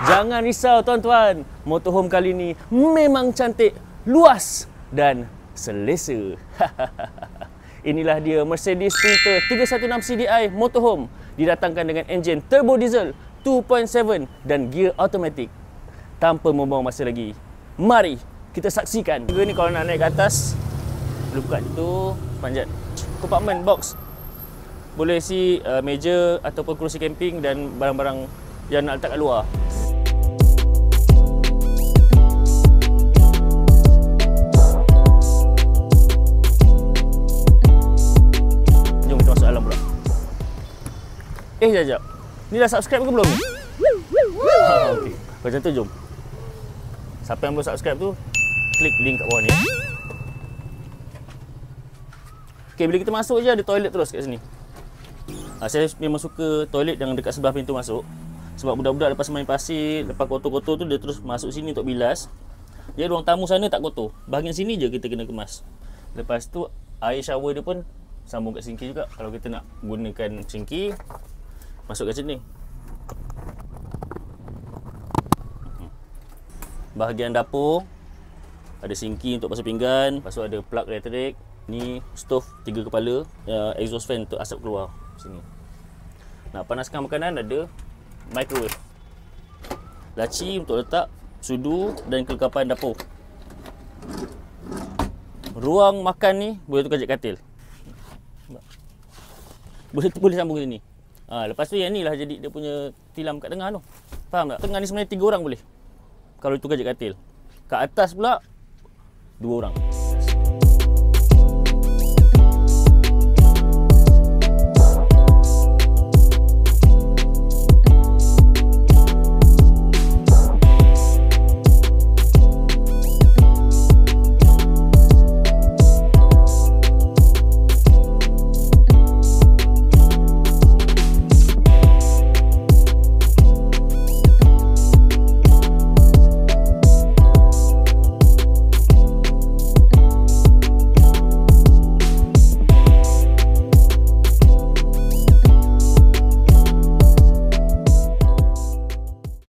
Jangan risau tuan-tuan, motorhome kali ni memang cantik, luas dan selesa. Inilah dia Mercedes Sprinter 316 CDI motorhome, didatangkan dengan enjin turbo diesel 2.7 dan gear automatic. Tanpa membuang masa lagi, mari kita saksikan. Ni kalau nak naik ke atas, boleh buka tu, panjat compartment box. Boleh isi meja ataupun kerusi camping dan barang-barang yang nak letak kat luar. Jom kita masuk dalam pula. Sekejap. Ni dah subscribe ke belum ni? Okey. Macam tu jom. Siapa yang belum subscribe tu, klik link kat bawah ni. Okey, bila kita masuk je ada toilet terus kat sini. Saya memang suka toilet yang dekat sebelah pintu masuk. Sebab budak-budak lepas main pasir, lepas kotor-kotor tu dia terus masuk sini untuk bilas. Jadi ruang tamu sana tak kotor. Bahagian sini je kita kena kemas. Lepas tu air shower dia pun sambung kat sinki juga. Kalau kita nak gunakan sinki, masuk kat sini. Bahagian dapur ada sinki untuk basuh pinggan. Lepas tu ada plug elektrik. Ni stove 3 kepala, exhaust fan untuk asap keluar sini. Nak panaskan makanan ada microwave. Laci untuk letak sudu dan kelengkapan dapur. Ruang makan ni boleh tukar jet katil. Boleh sambung ke sini. Lepas tu yang ni lah jadi dia punya tilam kat tengah tu. Faham tak? Tengah ni sebenarnya 3 orang boleh. Kalau tukar jet katil. Kat atas pula 2 orang.